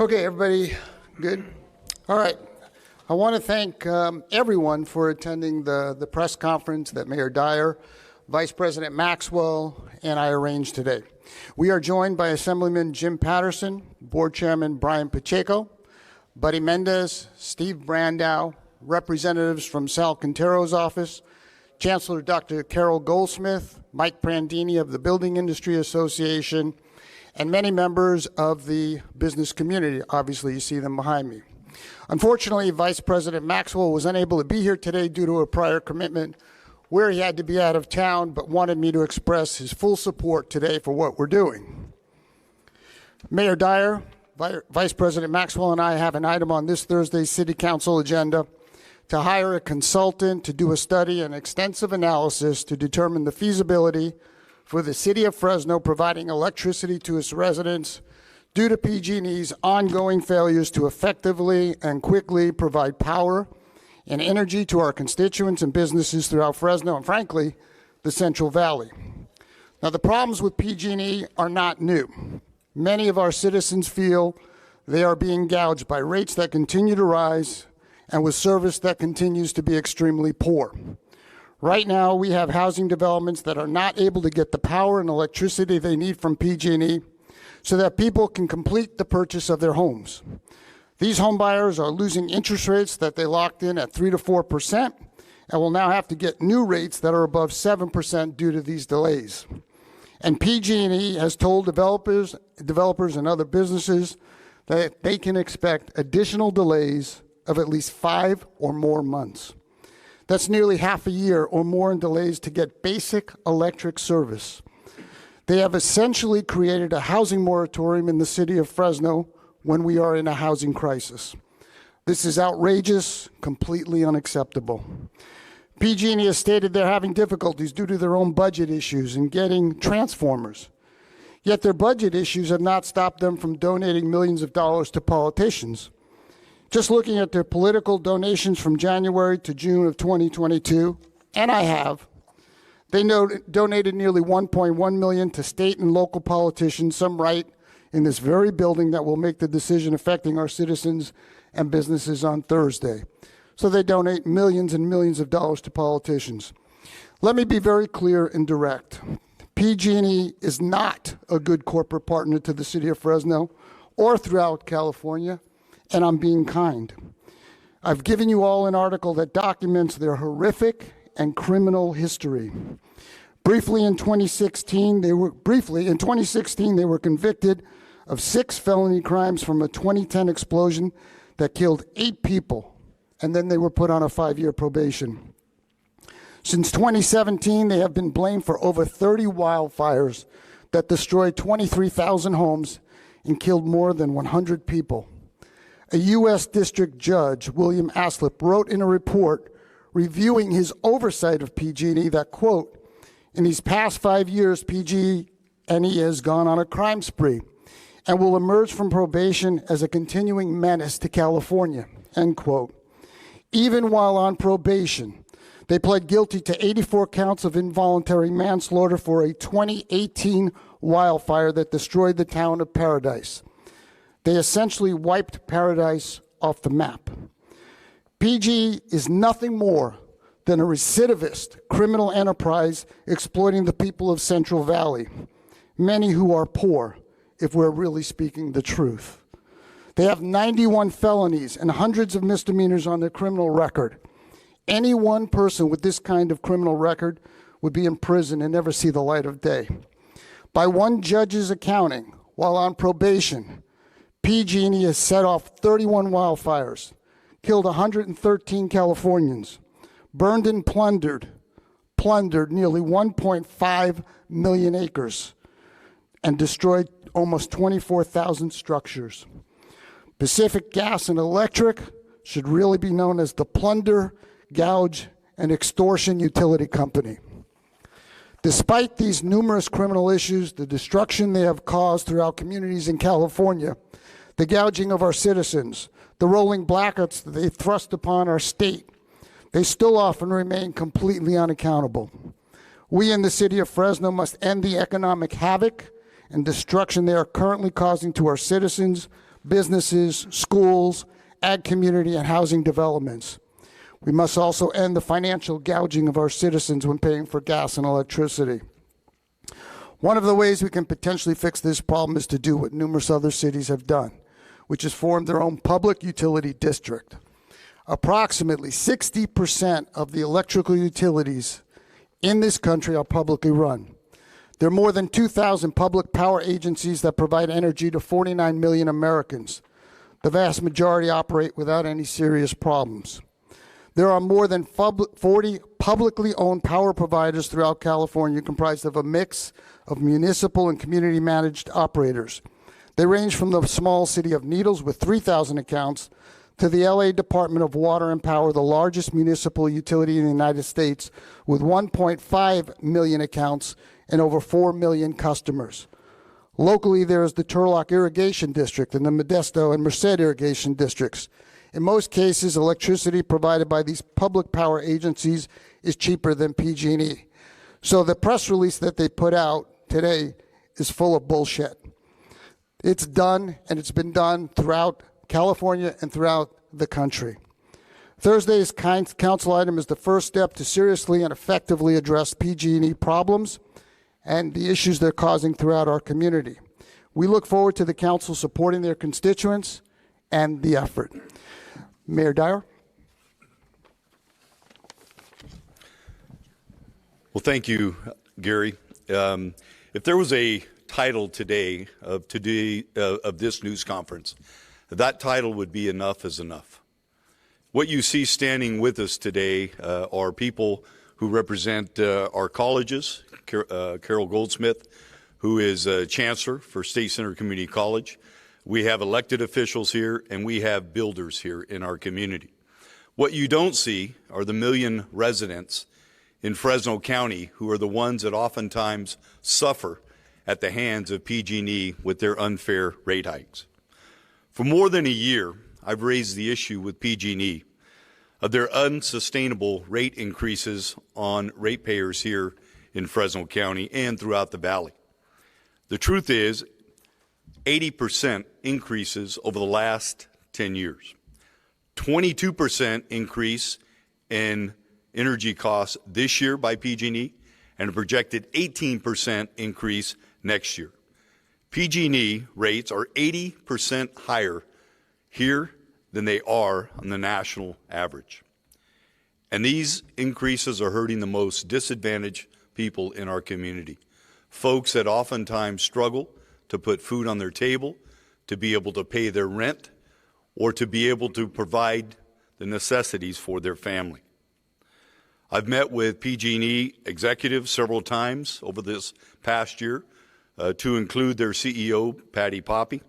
Okay, everybody good? All right. I want to thank everyone for attending the press conference that Mayor Dyer, Vice President Maxwell, and I arranged today. We are joined by Assemblyman Jim Patterson, Board Chairman Brian Pacheco, Buddy Mendez, Steve Brandow, representatives from Sal Quintero's office, Chancellor Dr. Carol Goldsmith, Mike Prandini of the Building Industry Association, and many members of the business community. Obviously, you see them behind me. Unfortunately, Vice President Maxwell was unable to be here today due to a prior commitment where he had to be out of town, but wanted me to express his full support today for what we're doing. Mayor Dyer, Vice President Maxwell, and I have an item on this Thursday's City Council agenda to hire a consultant to do a study and extensive analysis to determine the feasibility for the City of Fresno providing electricity to its residents due to PG&E's ongoing failures to effectively and quickly provide power and energy to our constituents and businesses throughout Fresno and, frankly, the Central Valley. Now, the problems with PG&E are not new. Many of our citizens feel they are being gouged by rates that continue to rise and with service that continues to be extremely poor. Right now, we have housing developments that are not able to get the power and electricity they need from PG&E so that people can complete the purchase of their homes. These home buyers are losing interest rates that they locked in at 3 to 4% and will now have to get new rates that are above 7% due to these delays. And PG&E has told developers and other businesses that they can expect additional delays of at least 5 or more months. That's nearly half a year or more in delays to get basic electric service. They have essentially created a housing moratorium in the city of Fresno when we are in a housing crisis. This is outrageous, completely unacceptable. PG&E has stated they're having difficulties due to their own budget issues in getting transformers. Yet their budget issues have not stopped them from donating millions of dollars to politicians. Just looking at their political donations from January to June of 2022, and they donated nearly $1.1 million to state and local politicians, some right in this very building that will make the decision affecting our citizens and businesses on Thursday. So they donate millions and millions of dollars to politicians. Let me be very clear and direct. PG&E is not a good corporate partner to the city of Fresno or throughout California, and I'm being kind. I've given you all an article that documents their horrific and criminal history. Briefly in 2016, they were convicted of 6 felony crimes from a 2010 explosion that killed 8 people, and then they were put on a 5-year probation. Since 2017, they have been blamed for over 30 wildfires that destroyed 23,000 homes and killed more than 100 people. A U.S. District Judge, William Aslip, wrote in a report reviewing his oversight of PG&E that, quote, in these past 5 years, PG&E has gone on a crime spree and will emerge from probation as a continuing menace to California, end quote. Even while on probation, they pled guilty to 84 counts of involuntary manslaughter for a 2018 wildfire that destroyed the town of Paradise. They essentially wiped Paradise off the map. PG is nothing more than a recidivist criminal enterprise exploiting the people of Central Valley, many who are poor, if we're really speaking the truth. They have 91 felonies and hundreds of misdemeanors on their criminal record. Any one person with this kind of criminal record would be in prison and never see the light of day. By one judge's accounting, while on probation, PG&E has set off 31 wildfires, killed 113 Californians, burned and plundered nearly 1.5 million acres, and destroyed almost 24,000 structures. Pacific Gas and Electric should really be known as the Plunder, Gouge, and Extortion Utility Company. Despite these numerous criminal issues, the destruction they have caused throughout communities in California, the gouging of our citizens, the rolling blackouts that they thrust upon our state, they still often remain completely unaccountable. We in the city of Fresno must end the economic havoc and destruction they are currently causing to our citizens businesses, schools, ag community, and housing developments. We must also end the financial gouging of our citizens when paying for gas and electricity. One of the ways we can potentially fix this problem is to do what numerous other cities have done, which is form their own public utility district. Approximately 60% of the electrical utilities in this country are publicly run. There are more than 2,000 public power agencies that provide energy to 49 million Americans. The vast majority operate without any serious problems. There are more than 40 publicly owned power providers throughout California, comprised of a mix of municipal and community managed operators. They range from the small city of Needles with 3,000 accounts to the LA Department of Water and Power, the largest municipal utility in the United States with 1.5 million accounts and over 4 million customers. Locally, there is the Turlock Irrigation District and the Modesto and Merced Irrigation Districts. In most cases, electricity provided by these public power agencies is cheaper than PG&E. So the press release that they put out today is full of bullshit. It's done, and it's been done throughout California and throughout the country. Thursday's council item is the first step to seriously and effectively address PG&E problems and the issues they're causing throughout our community. We look forward to the council supporting their constituents and the effort. Mayor Dyer. Well, thank you, Gary. If there was a title today of this news conference, that title would be "Enough is Enough." What you see standing with us today are people who represent our colleges. Carol Goldsmith, who is Chancellor for State Center Community College. We have elected officials here, and we have builders here in our community. What you don't see are the million residents in Fresno County who are the ones that oftentimes suffer at the hands of PG&E with their unfair rate hikes. For more than a year, I've raised the issue with PG&E of their unsustainable rate increases on ratepayers here in Fresno County and throughout the valley. The truth is, 80% increases over the last 10 years, 22% increase in energy costs this year by PG&E, and a projected 18% increase next year. PG&E rates are 80% higher here than they are on the national average. And these increases are hurting the most disadvantaged people in our community, folks that oftentimes struggle to put food on their table, to be able to pay their rent, or to be able to provide the necessities for their family. I've met with PG&E executives several times over this past year, to include their CEO, Patty Poppe.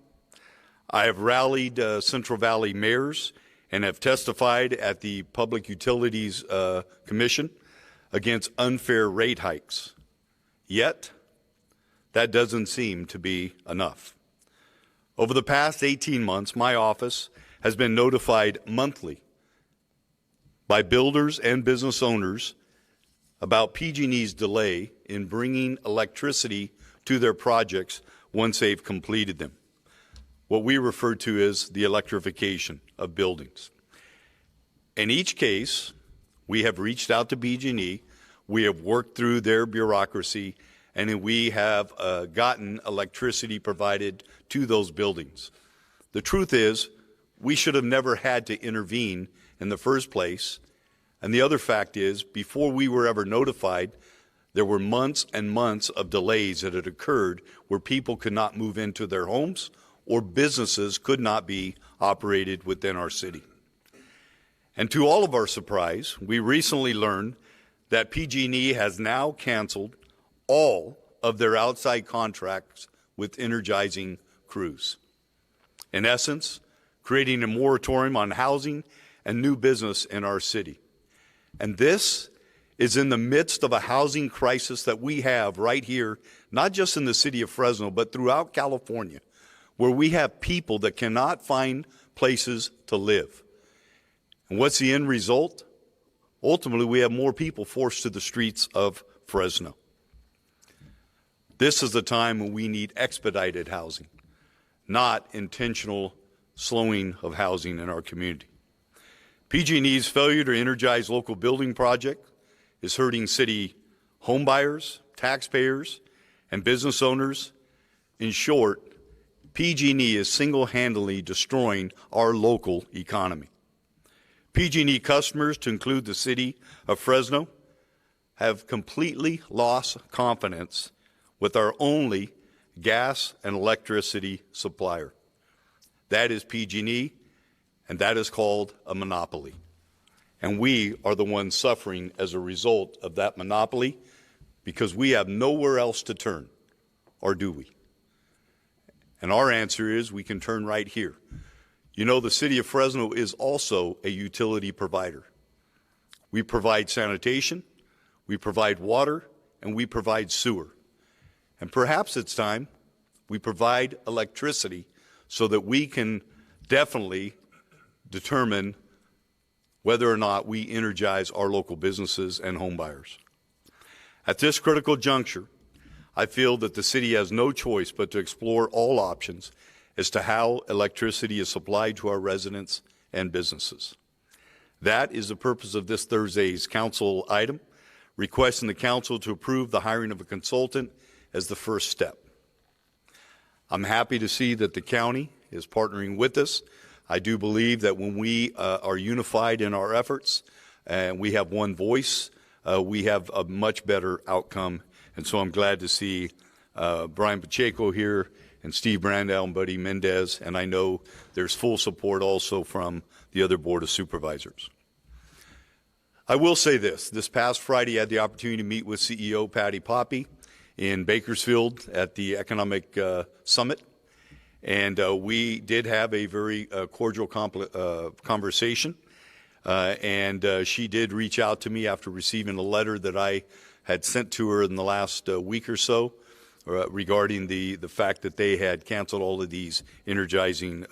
I have rallied Central Valley mayors and have testified at the Public Utilities Commission against unfair rate hikes. Yet, that doesn't seem to be enough. Over the past 18 months, my office has been notified monthly by builders and business owners about PG&E's delay in bringing electricity to their projects once they've completed them, what we refer to as the electrification of buildings. In each case, we have reached out to PG&E, we have worked through their bureaucracy, and we have gotten electricity provided to those buildings. The truth is, we should have never had to intervene in the first place. And the other fact is, before we were ever notified, there were months and months of delays that had occurred where people could not move into their homes or businesses could not be operated within our city. And to all of our surprise, we recently learned that PG&E has now canceled all of their outside contracts with energizing crews. In essence, creating a moratorium on housing and new business in our city. And this is in the midst of a housing crisis that we have right here, not just in the city of Fresno, but throughout California, where we have people that cannot find places to live. And what's the end result? Ultimately, we have more people forced to the streets of Fresno. This is the time when we need expedited housing, not intentional slowing of housing in our community. PG&E's failure to energize local building projects is hurting city homebuyers, taxpayers, and business owners. In short, PG&E is single-handedly destroying our local economy. PG&E customers, to include the city of Fresno, have completely lost confidence with our only gas and electricity supplier. That is PG&E, and that is called a monopoly. And we are the ones suffering as a result of that monopoly because we have nowhere else to turn, or do we? And our answer is we can turn right here. You know, the city of Fresno is also a utility provider. We provide sanitation, we provide water, and we provide sewer. And perhaps it's time we provide electricity so that we can definitely determine whether or not we energize our local businesses and home buyers. At this critical juncture, I feel that the city has no choice but to explore all options as to how electricity is supplied to our residents and businesses. That is the purpose of this Thursday's council item, requesting the council to approve the hiring of a consultant as the first step. I'm happy to see that the county is partnering with us. I do believe that when we are unified in our efforts and we have one voice, we have a much better outcome. And so I'm glad to see Brian Pacheco here and Steve Brandow and Buddy Mendez, and I know there's full support also from the other Board of Supervisors. I will say this past Friday I had the opportunity to meet with CEO Patty Poppe in Bakersfield at the Economic Summit, and we did have a very cordial conversation, and she did reach out to me after receiving a letter that I had sent to her in the last week or so regarding the fact that they had canceled all of these energizing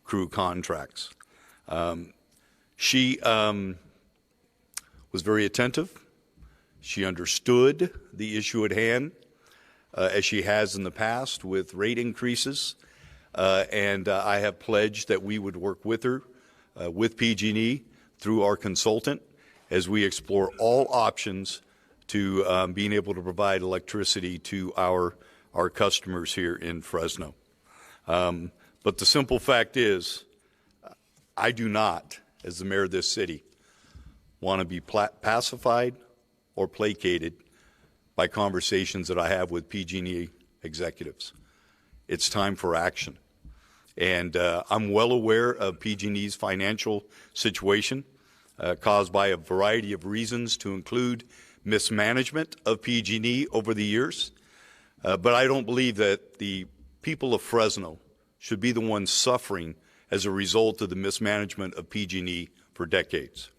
crew contracts. She was very attentive. She understood the issue at hand, as she has in the past with rate increases, and I have pledged that we would work with her, with PG&E, through our consultant, as we explore all options to being able to provide electricity to our customers here in Fresno. But the simple fact is, I do not, as the mayor of this city, want to be pacified or placated by conversations that I have with PG&E executives. It's time for action. And I'm well aware of PG&E's financial situation caused by a variety of reasons, to include mismanagement of PG&E over the years. But I don't believe that the people of Fresno should be the ones suffering as a result of the mismanagement of PG&E for decades.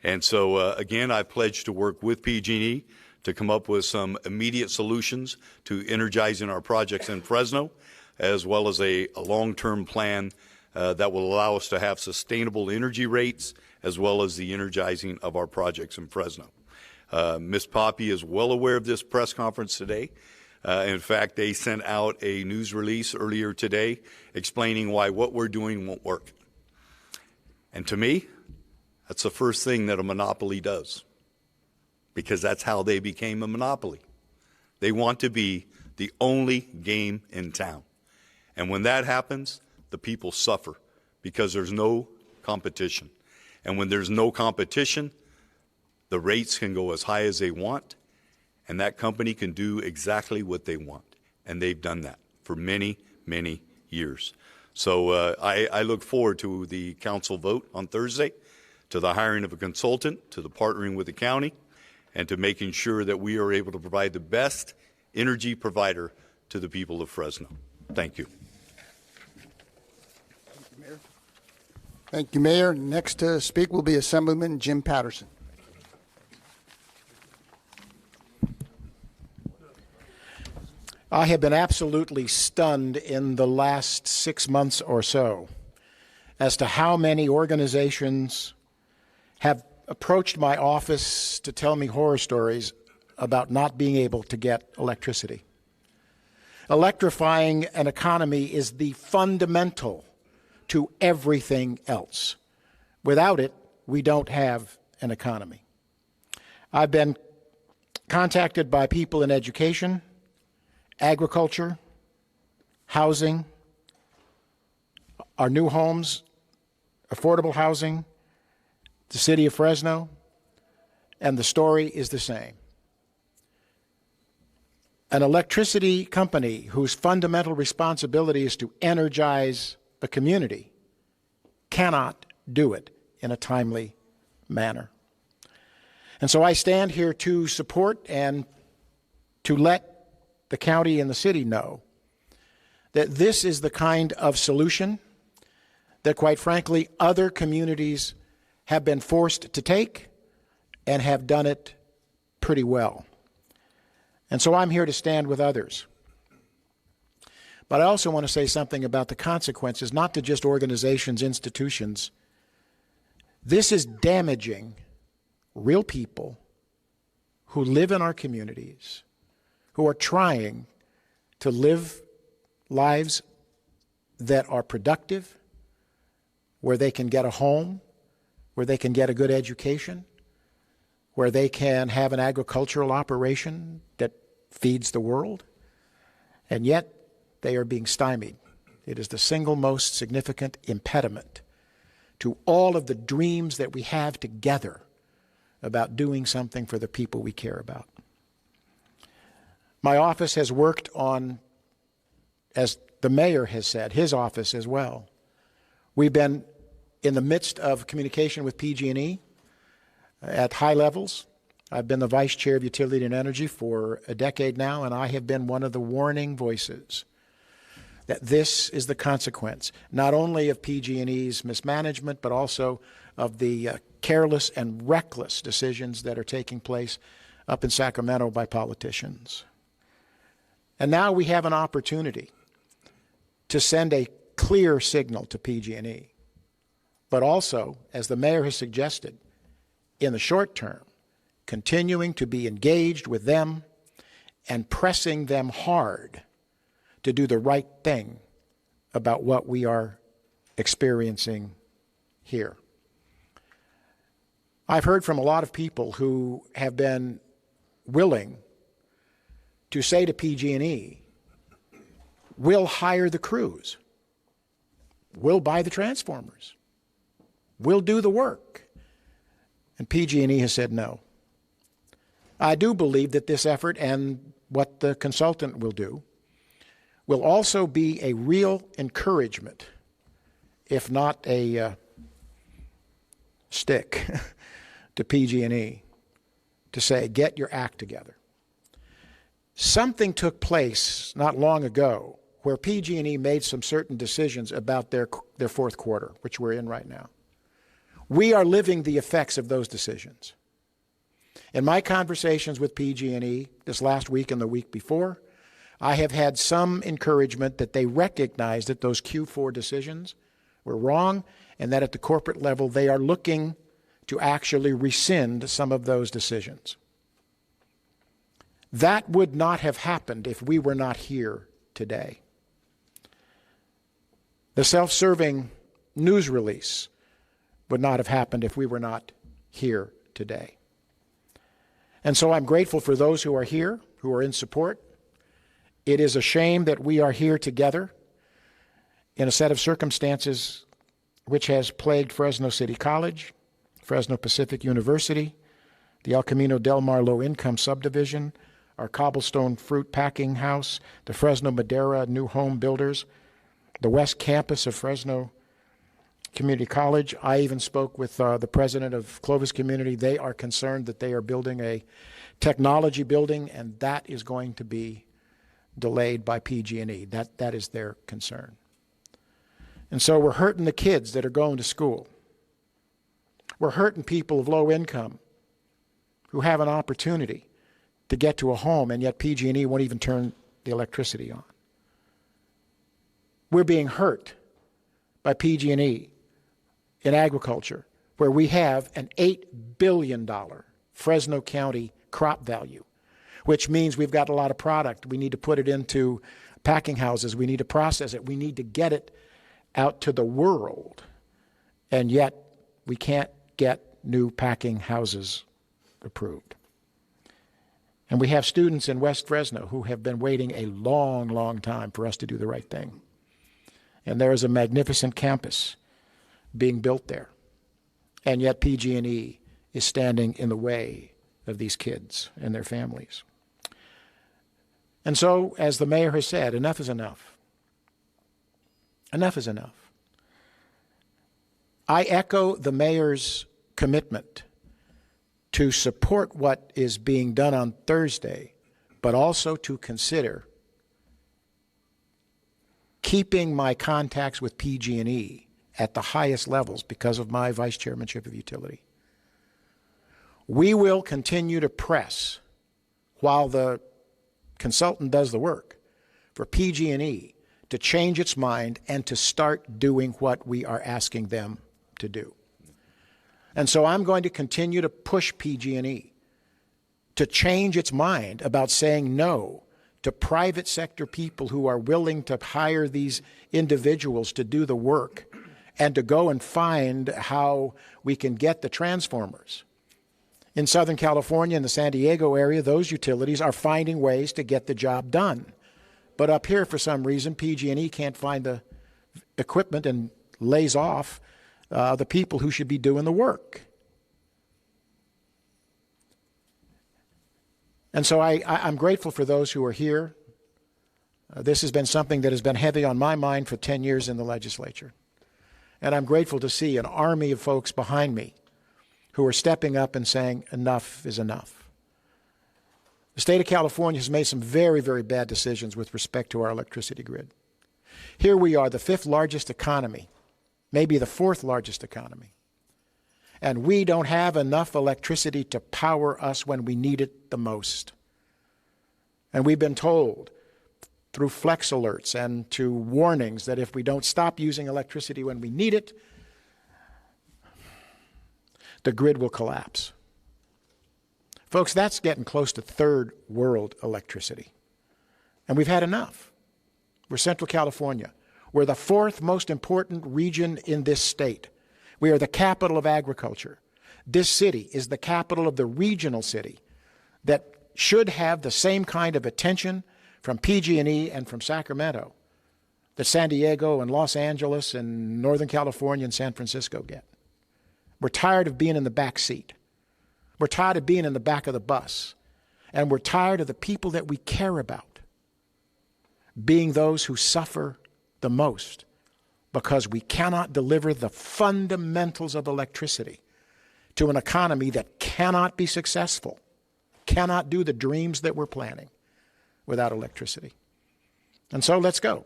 And so, again, I pledge to work with PG&E to come up with some immediate solutions to energizing our projects in Fresno, as well as a long-term plan that will allow us to have sustainable energy rates, as well as the energizing of our projects in Fresno. Ms. Poppe is well aware of this press conference today. In fact, they sent out a news release earlier today explaining why what we're doing won't work. And to me, that's the first thing that a monopoly does, because that's how they became a monopoly. They want to be the only game in town. And when that happens, the people suffer because there's no competition. And when there's no competition, the rates can go as high as they want, and that company can do exactly what they want. And they've done that for many, many years. So I look forward to the council vote on Thursday, to the hiring of a consultant, to the partnering with the county, and to making sure that we are able to provide the best energy provider to the people of Fresno. Thank you. Thank you, Mayor. Next to speak will be Assemblyman Jim Patterson. I have been absolutely stunned in the last 6 months or so as to how many organizations have approached my office to tell me horror stories about not being able to get electricity. Electrifying an economy is the fundamental to everything else. Without it, we don't have an economy. I've been contacted by people in education, agriculture, housing, our new homes, affordable housing, the city of Fresno, and the story is the same. An electricity company whose fundamental responsibility is to energize the community cannot do it in a timely manner. And so I stand here to support and to let the county and the city know that this is the kind of solution that, quite frankly, other communities have been forced to take and have done it pretty well. And so I'm here to stand with others. But I also want to say something about the consequences, not to just organizations, institutions. This is damaging real people who live in our communities, who are trying to live lives that are productive, where they can get a home, where they can get a good education, where they can have an agricultural operation that feeds the world, and yet they are being stymied. It is the single most significant impediment to all of the dreams that we have together about doing something for the people we care about. My office has worked on, as the mayor has said, his office as well. We've been in the midst of communication with PG&E at high levels. I've been the vice chair of Utility and Energy for a decade now, and I have been one of the warning voices that this is the consequence, not only of PG&E's mismanagement, but also of the careless and reckless decisions that are taking place up in Sacramento by politicians. And now we have an opportunity to send a clear signal to PG&E, but also, as the mayor has suggested, in the short term, continuing to be engaged with them and pressing them hard to do the right thing about what we are experiencing here. I've heard from a lot of people who have been willing to say to PG&E, we'll hire the crews, we'll buy the transformers, we'll do the work. And PG&E has said no. I do believe that this effort and what the consultant will do will also be a real encouragement, if not a stick, to PG&E to say, get your act together. Something took place not long ago where PG&E made some certain decisions about their fourth quarter, which we're in right now. We are living the effects of those decisions. In my conversations with PG&E this last week and the week before, I have had some encouragement that they recognize that those Q4 decisions were wrong and that at the corporate level they are looking to actually rescind some of those decisions. That would not have happened if we were not here today. The self-serving news release would not have happened if we were not here today. And so I'm grateful for those who are here, who are in support. It is a shame that we are here together in a set of circumstances which has plagued Fresno City College, Fresno Pacific University, the El Camino Del Mar low-income subdivision, our Cobblestone Fruit Packing House, the Fresno Madera New Home Builders, the West Campus of Fresno Community College. I even spoke with the president of Clovis Community. They are concerned that they are building a technology building, and that is going to be delayed by PG&E. That is their concern. And so we're hurting the kids that are going to school. We're hurting people of low income who have an opportunity to get to a home, and yet PG&E won't even turn the electricity on. We're being hurt by PG&E in agriculture, where we have an $8 billion Fresno County crop value, which means we've got a lot of product. We need to put it into packing houses. We need to process it. We need to get it out to the world, and yet we can't get new packing houses approved. And we have students in West Fresno who have been waiting a long, long time for us to do the right thing. And there is a magnificent campus being built there. And yet PG&E is standing in the way of these kids and their families. And so, as the mayor has said, enough is enough. Enough is enough. I echo the mayor's commitment to support what is being done on Thursday, but also to consider keeping my contacts with PG&E at the highest levels because of my vice chairmanship of utility. We will continue to press while the consultant does the work for PG&E to change its mind and to start doing what we are asking them to do. And so I'm going to continue to push PG&E to change its mind about saying no to private sector people who are willing to hire these individuals to do the work and to go and find how we can get the transformers. In Southern California and the San Diego area, those utilities are finding ways to get the job done. But up here, for some reason, PG&E can't find the equipment and lays off the people who should be doing the work. And so I'm grateful for those who are here. This has been something that has been heavy on my mind for 10 years in the legislature. And I'm grateful to see an army of folks behind me who are stepping up and saying enough is enough. The state of California has made some very, very bad decisions with respect to our electricity grid. Here we are, the 5th largest economy, maybe the 4th largest economy. And we don't have enough electricity to power us when we need it the most. And we've been told through flex alerts and to warnings that if we don't stop using electricity when we need it, the grid will collapse. Folks, that's getting close to third world electricity. And we've had enough. We're Central California. We're the 4th most important region in this state. We are the capital of agriculture. This city is the capital of the regional city that should have the same kind of attention from PG&E and from Sacramento that San Diego and Los Angeles and Northern California and San Francisco get. We're tired of being in the back seat. We're tired of being in the back of the bus. And we're tired of the people that we care about being those who suffer the most because we cannot deliver the fundamentals of electricity to an economy that cannot be successful, cannot do the dreams that we're planning without electricity. And so let's go.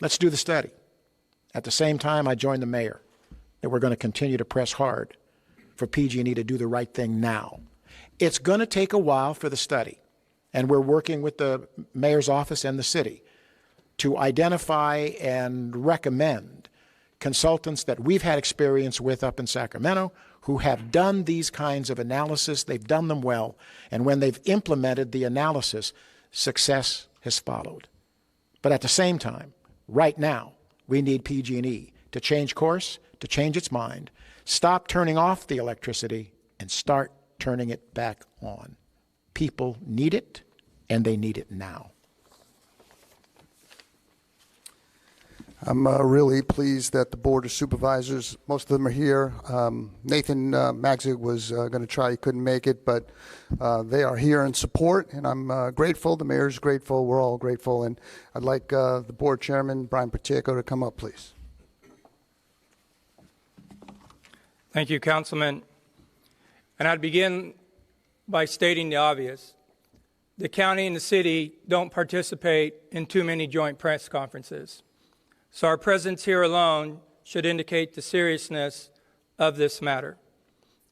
Let's do the study. At the same time, I join the mayor that we're going to continue to press hard for PG&E to do the right thing now. It's going to take a while for the study, and we're working with the mayor's office and the city to identify and recommend consultants that we've had experience with up in Sacramento who have done these kinds of analysis. They've done them well, and when they've implemented the analysis, success has followed. But at the same time, right now, we need PG&E to change course, to change its mind, stop turning off the electricity, and start turning it back on. People need it, and they need it now. I'm really pleased that the Board of Supervisors, most of them are here. Nathan Magzig was going to try, he couldn't make it, but they are here in support, and I'm grateful. The mayor's grateful. We're all grateful. And I'd like the Board Chairman, Brian Pacheco, to come up, please. Thank you, Councilman. And I'd begin by stating the obvious. The county and the city don't participate in too many joint press conferences. So our presence here alone should indicate the seriousness of this matter.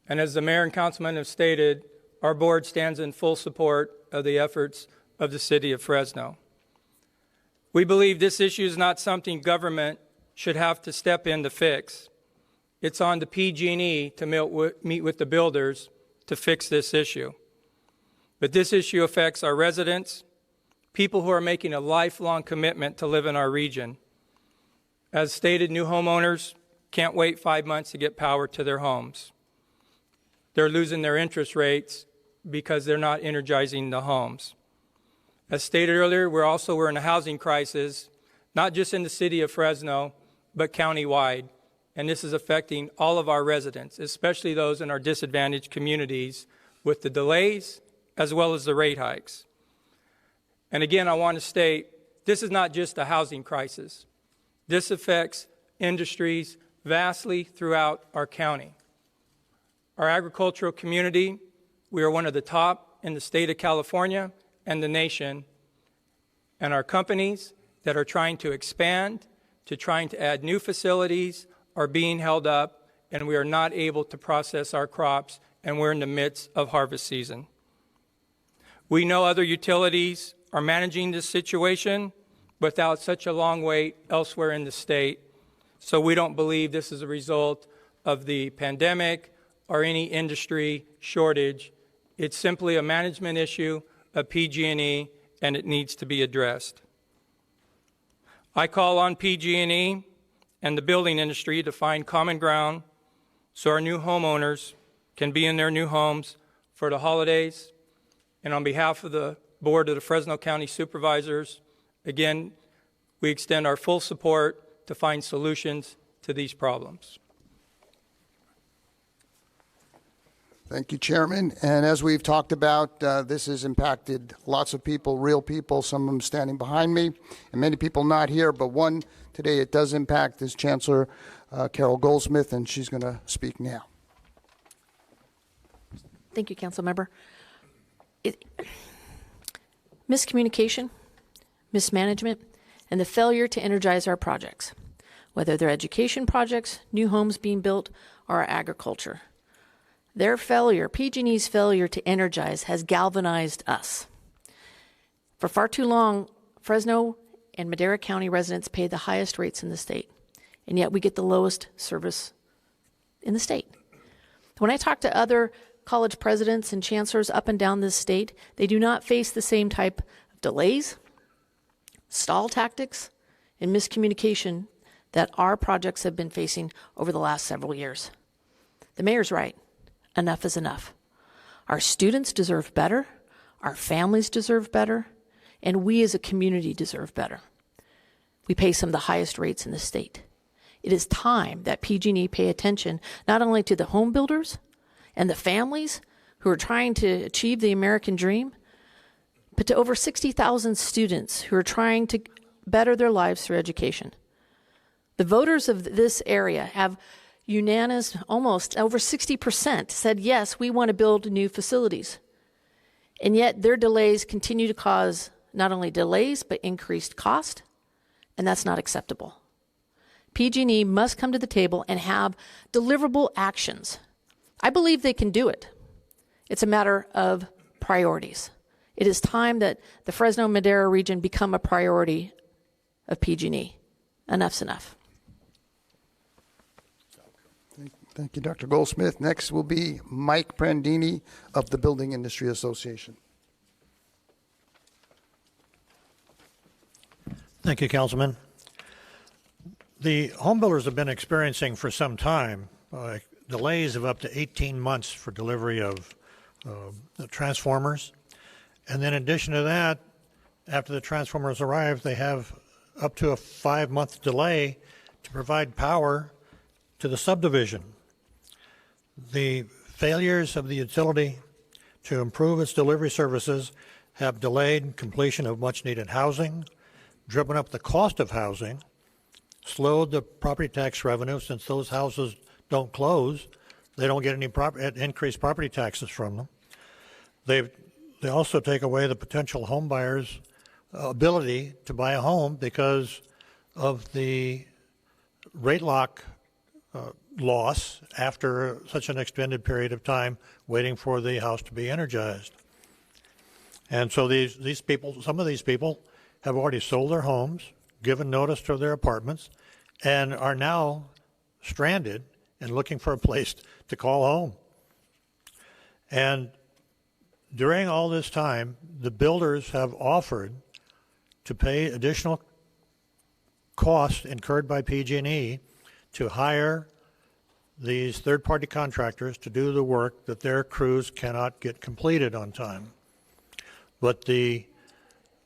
And as the mayor and councilman have stated, our board stands in full support of the efforts of the city of Fresno. We believe this issue is not something government should have to step in to fix. It's on the PG&E to meet with the builders to fix this issue. But this issue affects our residents, people who are making a lifelong commitment to live in our region. As stated, new homeowners can't wait 5 months to get power to their homes. They're losing their interest rates because they're not energizing the homes. As stated earlier, we're in a housing crisis, not just in the city of Fresno, but countywide. And this is affecting all of our residents, especially those in our disadvantaged communities, with the delays as well as the rate hikes. And again, I want to state, this is not just a housing crisis. This affects industries vastly throughout our county. Our agricultural community, we are one of the top in the state of California and the nation. And our companies that are trying to expand, trying to add new facilities, are being held up, and we are not able to process our crops, and we're in the midst of harvest season. We know other utilities are managing this situation without such a long wait elsewhere in the state, so we don't believe this is a result of the pandemic or any industry shortage. It's simply a management issue of PG&E, and it needs to be addressed. I call on PG&E and the building industry to find common ground so our new homeowners can be in their new homes for the holidays. And on behalf of the Board of the Fresno County Supervisors, again, we extend our full support to find solutions to these problems. Thank you, Chairman. And as we've talked about, this has impacted lots of people, real people, some of them standing behind me, and many people not here, but one today it does impact is Chancellor Carol Goldsmith, and she's going to speak now. Thank you, Council Member. Miscommunication, mismanagement, and the failure to energize our projects, whether they're education projects, new homes being built, or agriculture. Their failure, PG&E's failure to energize, has galvanized us. For far too long, Fresno and Madera County residents pay the highest rates in the state, and yet we get the lowest service in the state. When I talk to other college presidents and chancellors up and down this state, they do not face the same type of delays, stall tactics, and miscommunication that our projects have been facing over the last several years. The mayor's right. Enough is enough. Our students deserve better, our families deserve better, and we as a community deserve better. We pay some of the highest rates in the state. It is time that PG&E pay attention not only to the home builders and the families who are trying to achieve the American dream, but to over 60,000 students who are trying to better their lives through education. The voters of this area have unanimous, almost over 60% said, yes, we want to build new facilities. And yet their delays continue to cause not only delays, but increased cost, and that's not acceptable. PG&E must come to the table and have deliverable actions. I believe they can do it. It's a matter of priorities. It is time that the Fresno-Madera region become a priority of PG&E. Enough's enough. Thank you, Dr. Goldsmith. Next will be Mike Prandini of the Building Industry Association. Thank you, Councilman. The home builders have been experiencing for some time delays of up to 18 months for delivery of the transformers. And then in addition to that, after the transformers arrive, they have up to a 5-month delay to provide power to the subdivision. The failures of the utility to improve its delivery services have delayed completion of much needed housing, driven up the cost of housing, slowed the property tax revenue since those houses don't close. They don't get any increased property taxes from them. They also take away the potential home buyers' ability to buy a home because of the rate lock loss after such an extended period of time waiting for the house to be energized. And so these people, some of these people have already sold their homes, given notice to their apartments, and are now stranded and looking for a place to call home. And during all this time, the builders have offered to pay additional costs incurred by PG&E to hire these third-party contractors to do the work that their crews cannot get completed on time. But the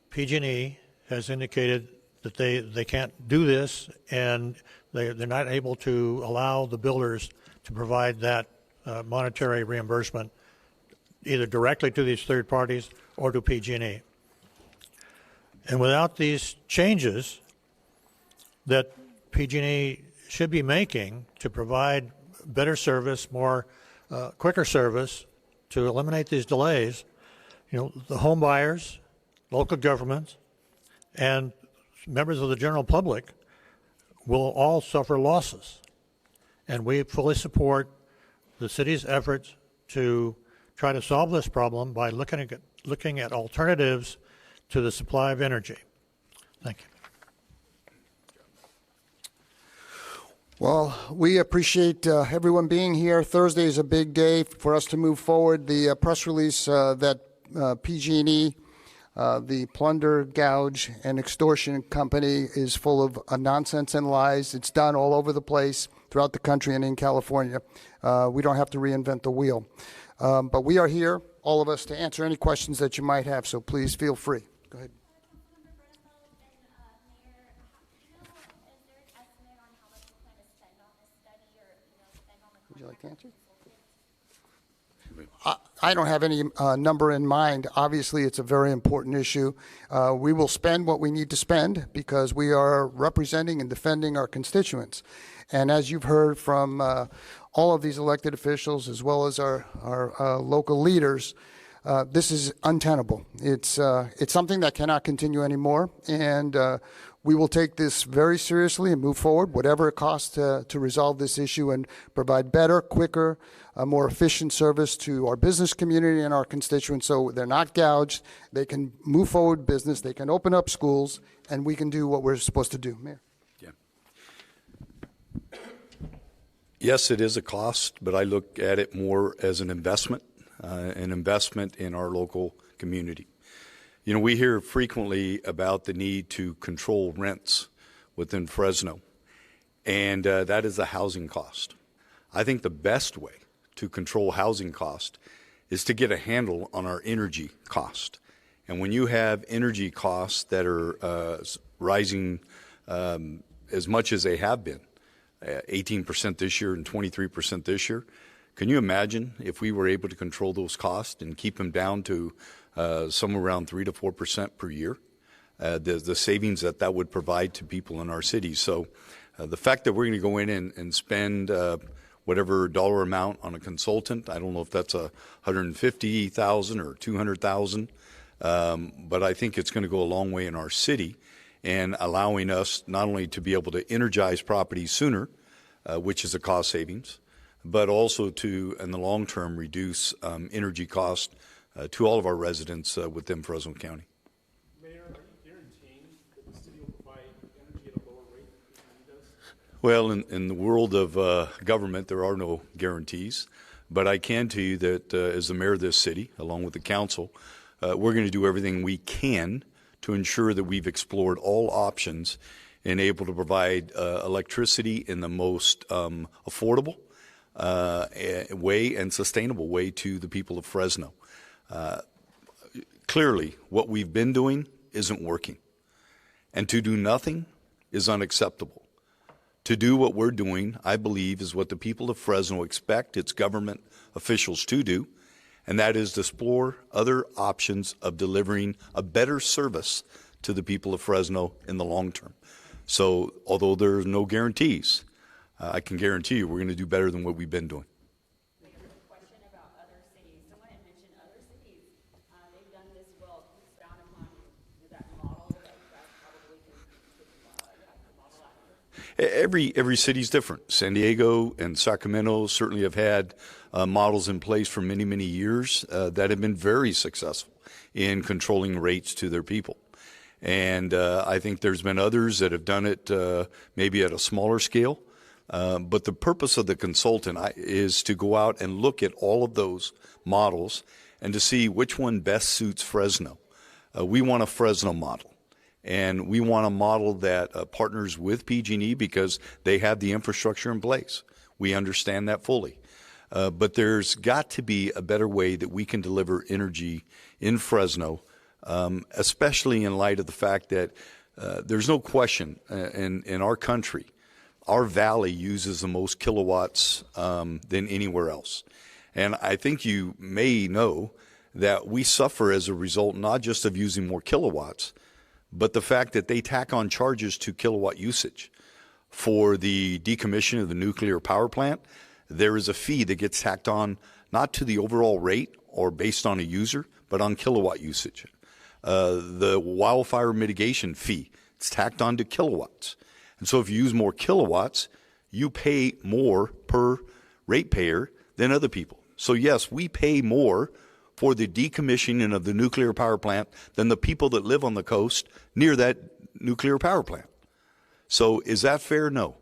PG&E has indicated that they can't do this, and they're not able to allow the builders to provide that monetary reimbursement either directly to these third parties or to PG&E. And without these changes that PG&E should be making to provide better service, more quicker service to eliminate these delays, the home buyers, local governments, and members of the general public will all suffer losses. And we fully support the city's efforts to try to solve this problem by looking at alternatives to the supply of energy. Thank you. Well, we appreciate everyone being here. Thursday is a big day for us to move forward. The press release that PG&E, the plunder, gouge, and extortion company is full of nonsense and lies. It's done all over the place throughout the country and in California. We don't have to reinvent the wheel. But we are here, all of us, to answer any questions that you might have, so please feel free. Go ahead. Would you like to answer? I don't have any number in mind. Obviously, it's a very important issue. We will spend what we need to spend because we are representing and defending our constituents. And as you've heard from all of these elected officials, as well as our local leaders, this is untenable. It's something that cannot continue anymore, and we will take this very seriously and move forward, whatever it costs to resolve this issue and provide better, quicker, more efficient service to our business community and our constituents so they're not gouged, they can move forward business, they can open up schools, and we can do what we're supposed to do. Mayor. Yeah. Yes, it is a cost, but I look at it more as an investment in our local community. We hear frequently about the need to control rents within Fresno, and that is a housing cost. I think the best way to control housing cost is to get a handle on our energy cost. And when you have energy costs that are rising as much as they have been, 18% this year and 23% this year, can you imagine if we were able to control those costs and keep them down to somewhere around 3 to 4% per year, the savings that would provide to people in our city. So the fact that we're going to go in and spend whatever dollar amount on a consultant, I don't know if that's $150,000 or $200,000, but I think it's going to go a long way in our city and allowing us not only to be able to energize properties sooner, which is a cost savings, but also to, in the long term, reduce energy costs to all of our residents within Fresno County. Mayor, are you guaranteeing that the city will provide energy at a lower rate than the county does? Well, in the world of government, there are no guarantees. But I can tell you that as the mayor of this city, along with the council, we're going to do everything we can to ensure that we've explored all options and able to provide electricity in the most affordable way and sustainable way to the people of Fresno. Clearly, what we've been doing isn't working. And to do nothing is unacceptable. To do what we're doing, I believe, is what the people of Fresno expect its government officials to do, and that is to explore other options of delivering a better service to the people of Fresno in the long term. So, although there are no guarantees, I can guarantee you we're going to do better than what we've been doing. Question about other cities. Someone had mentioned other cities. They've done this well. Expound upon that model that you guys probably can model after. Every city's different. San Diego and Sacramento certainly have had models in place for many, many years that have been very successful in controlling rates to their people. And I think there's been others that have done it maybe at a smaller scale. But the purpose of the consultant is to go out and look at all of those models and to see which one best suits Fresno. We want a Fresno model. And we want a model that partners with PG&E because they have the infrastructure in place. We understand that fully. But there's got to be a better way that we can deliver energy in Fresno, especially in light of the fact that there's no question in our country, our valley uses the most kilowatts than anywhere else. And I think you may know that we suffer as a result not just of using more kilowatts, but the fact that they tack on charges to kilowatt usage. For the decommission of the nuclear power plant, there is a fee that gets tacked on not to the overall rate or based on a user, but on kilowatt usage. The wildfire mitigation fee, it's tacked on to kilowatts. And so if you use more kilowatts, you pay more per ratepayer than other people. So yes, we pay more for the decommissioning of the nuclear power plant than the people that live on the coast near that nuclear power plant. So is that fair? No.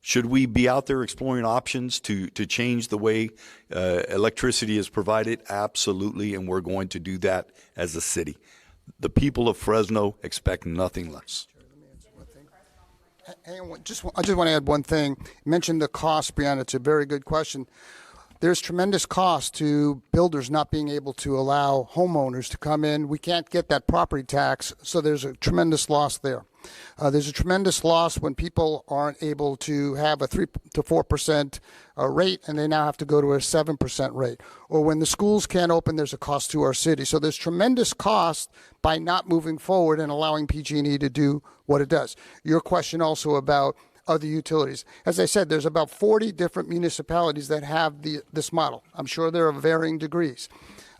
Should we be out there exploring options to change the way electricity is provided? Absolutely, and we're going to do that as a city. The people of Fresno expect nothing less. Hang on, I just want to add one thing. You mentioned the cost, Brianna. It's a very good question. There's tremendous cost to builders not being able to allow homeowners to come in. We can't get that property tax, so there's a tremendous loss there. There's a tremendous loss when people aren't able to have a 3 to 4% rate, and they now have to go to a 7% rate. Or when the schools can't open, there's a cost to our city. So there's tremendous cost by not moving forward and allowing PG&E to do what it does. Your question also about other utilities. As I said, there's about 40 different municipalities that have this model. I'm sure there are varying degrees,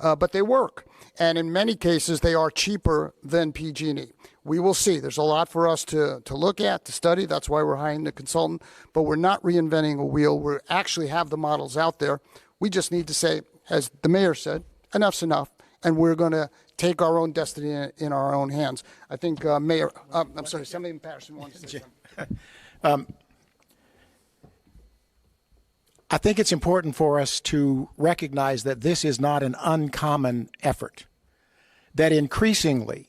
but they work. And in many cases, they are cheaper than PG&E. We will see. There's a lot for us to look at, to study. That's why we're hiring the consultant. But we're not reinventing a wheel. We actually have the models out there. We just need to say, as the mayor said, enough's enough, and we're going to take our own destiny in our own hands. I think Mayor, I'm sorry, somebody in Patterson wants to say something. I think it's important for us to recognize that this is not an uncommon effort, that increasingly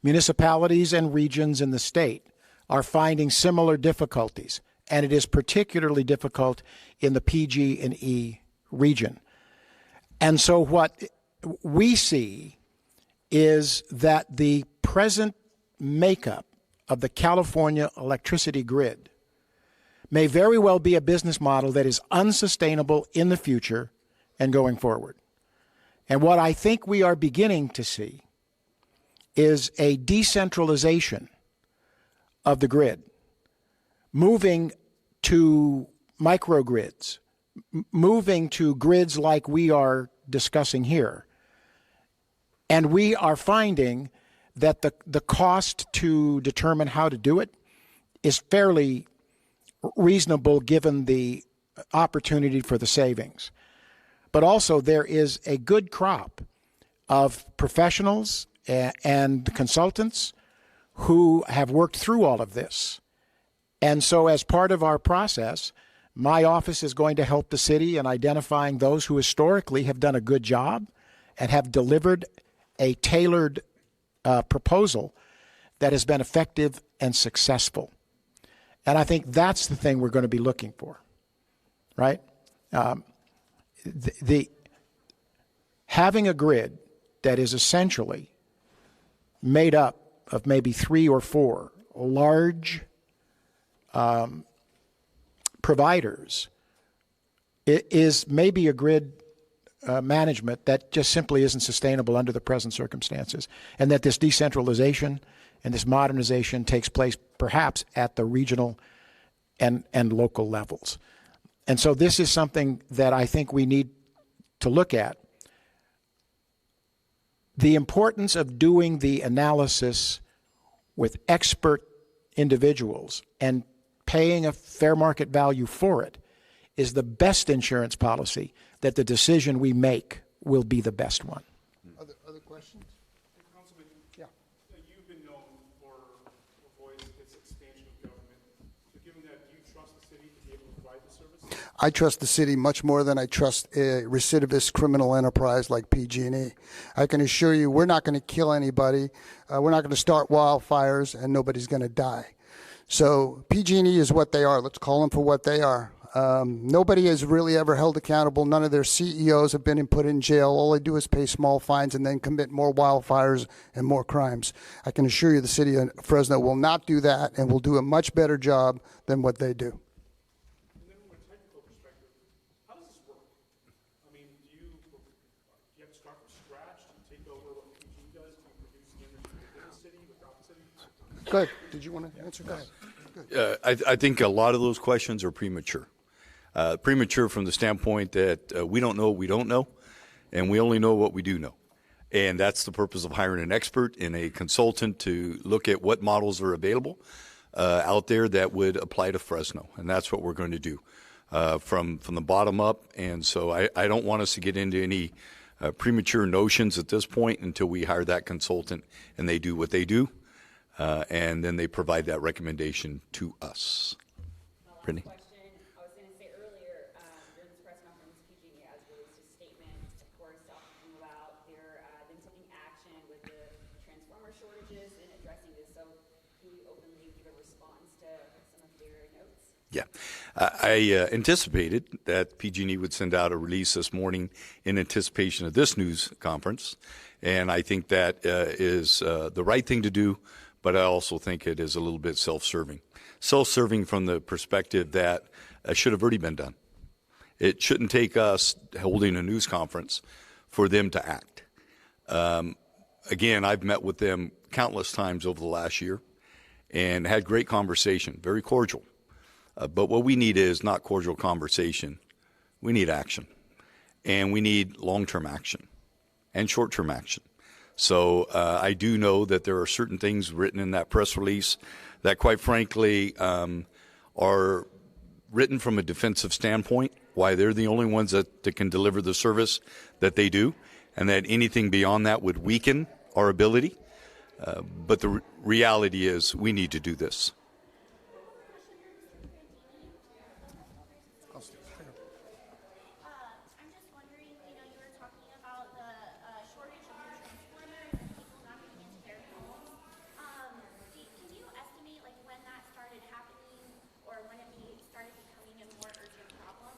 municipalities and regions in the state are finding similar difficulties, and it is particularly difficult in the PG&E region. And so what we see is that the present makeup of the California electricity grid may very well be a business model that is unsustainable in the future and going forward. And what I think we are beginning to see is a decentralization of the grid, moving to microgrids, moving to grids like we are discussing here. And we are finding that the cost to determine how to do it is fairly reasonable given the opportunity for the savings. But also there is a good crop of professionals and consultants who have worked through all of this. And so as part of our process, my office is going to help the city in identifying those who historically have done a good job and have delivered a tailored proposal that has been effective and successful. And I think that's the thing we're going to be looking for, right? Having a grid that is essentially made up of maybe 3 or 4 large providers is maybe a grid management that just simply isn't sustainable under the present circumstances, and that this decentralization and this modernization takes place perhaps at the regional and local levels. And so this is something that I think we need to look at. The importance of doing the analysis with expert individuals and paying a fair market value for it is the best insurance policy that the decision we make will be the best one. Other questions? Councilman, Yeah. you've been known for a voice against expansion of government. So given that, do you trust the city to be able to provide the service? I trust the city much more than I trust a recidivist criminal enterprise like PG&E. I can assure you we're not going to kill anybody. We're not going to start wildfires, and nobody's going to die. So PG&E is what they are. Let's call them for what they are. Nobody has really ever held accountable. None of their CEOs have been put in jail. All they do is pay small fines and then commit more wildfires and more crimes. I can assure you the city of Fresno will not do that and will do a much better job than what they do. And then from a technical perspective, how does this work? I mean, do you have to start from scratch to take over what PG does to produce the energy within the city, without the city? Good. Did you want to answer? Go ahead. I think a lot of those questions are premature. Premature from the standpoint that we don't know what we don't know, and we only know what we do know. And that's the purpose of hiring an expert and a consultant to look at what models are available out there that would apply to Fresno. And that's what we're going to do from the bottom up. And so I don't want us to get into any premature notions at this point until we hire that consultant and they do what they do. And then they provide that recommendation to us. Brittany? Question. I was going to say earlier, during this press conference, PG&E has released a statement, of course, talking about them taking action with the transformer shortages and addressing this. So can you openly give a response to some of their notes? Yeah. I anticipated that PG&E would send out a release this morning in anticipation of this news conference. And I think that is the right thing to do, but I also think it is a little bit self-serving. Self-serving from the perspective that should have already been done. It shouldn't take us holding a news conference for them to act. Again, I've met with them countless times over the last year and had great conversation, very cordial. But what we need is not cordial conversation. We need action. And we need long-term action and short-term action. So I do know that there are certain things written in that press release that, quite frankly, are written from a defensive standpoint, why they're the only ones that can deliver the service that they do, and that anything beyond that would weaken our ability. But the reality is we need to do this. I'm just wondering, you were talking about the shortage of your transformers and people not getting into their homes. Can you estimate when that started happening or when it started becoming a more urgent problem?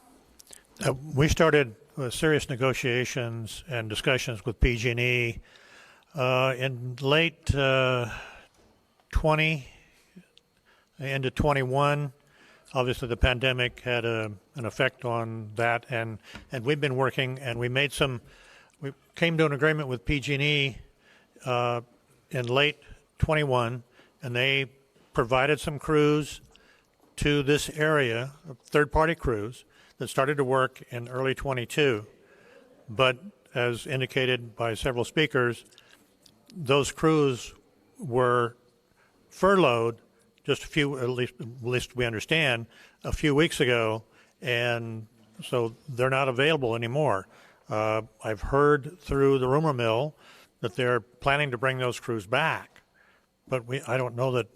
We started serious negotiations and discussions with PG&E in late 20, into 21. Obviously, the pandemic had an effect on that, and we've been working, and we came to an agreement with PG&E in late 21, and they provided some crews to this area, third-party crews, that started to work in early 22. But as indicated by several speakers, those crews were furloughed just at least we understand, a few weeks ago, and so they're not available anymore. I've heard through the rumor mill that they're planning to bring those crews back, but I don't know that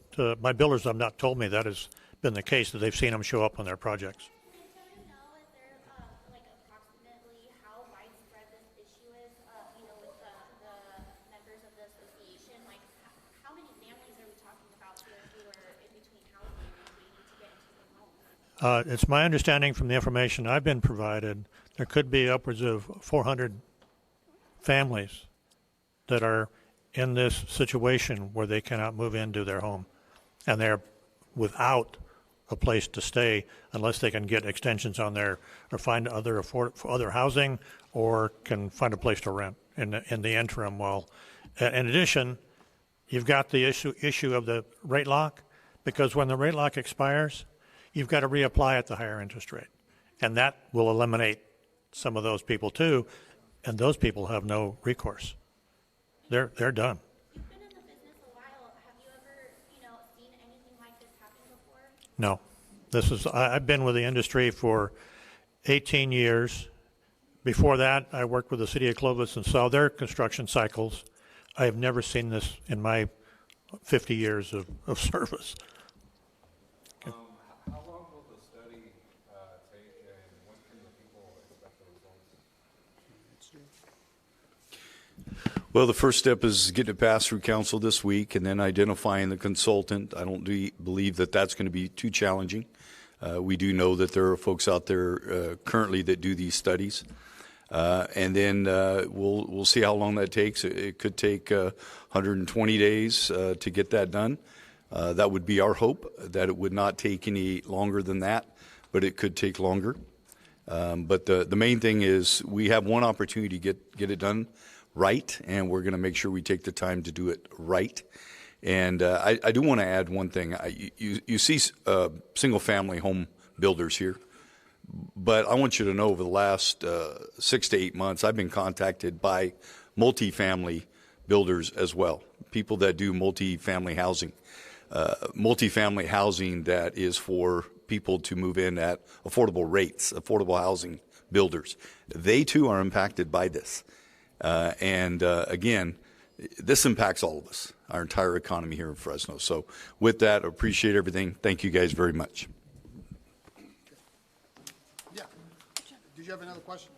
my builders have not told me that has been the case, that they've seen them show up on their projects. Do you know if there, approximately how widespread this issue is, with the members of the association? How many families are we talking about here who are in between housing and waiting to get into their homes? It's my understanding from the information I've been provided, there could be upwards of 400 families that are in this situation where they cannot move into their home, and they're without a place to stay unless they can get extensions on there or find other housing or can find a place to rent in the interim. While, in addition, you've got the issue of the rate lock, because when the rate lock expires, you've got to reapply at the higher interest rate, and that will eliminate some of those people too, and those people have no recourse. They're done. You've been in the business a while. Have you ever, seen anything like this happen before? No, I've been with the industry for 18 years. Before that, I worked with the city of Clovis and saw their construction cycles. I have never seen this in my 50 years of service. How long will the study take, and Well, the first step is getting it passed through council this week and then identifying the consultant. I don't believe that that's going to be too challenging. We do know that there are folks out there currently that do these studies. And then we'll see how long that takes. It could take 120 days to get that done. That would be our hope, that it would not take any longer than that, but it could take longer. But the main thing is we have one opportunity to get it done right, and we're going to make sure we take the time to do it right. And I do want to add one thing. You see single-family home builders here, but I want you to know over the last 6 to 8 months, I've been contacted by multifamily builders as well, people that do multifamily housing. Multifamily housing that is for people to move in at affordable rates, affordable housing builders. They too are impacted by this. Again, this impacts all of us, our entire economy here in Fresno. So with that, I appreciate everything. Thank you guys very much. Yeah. Did you have another question?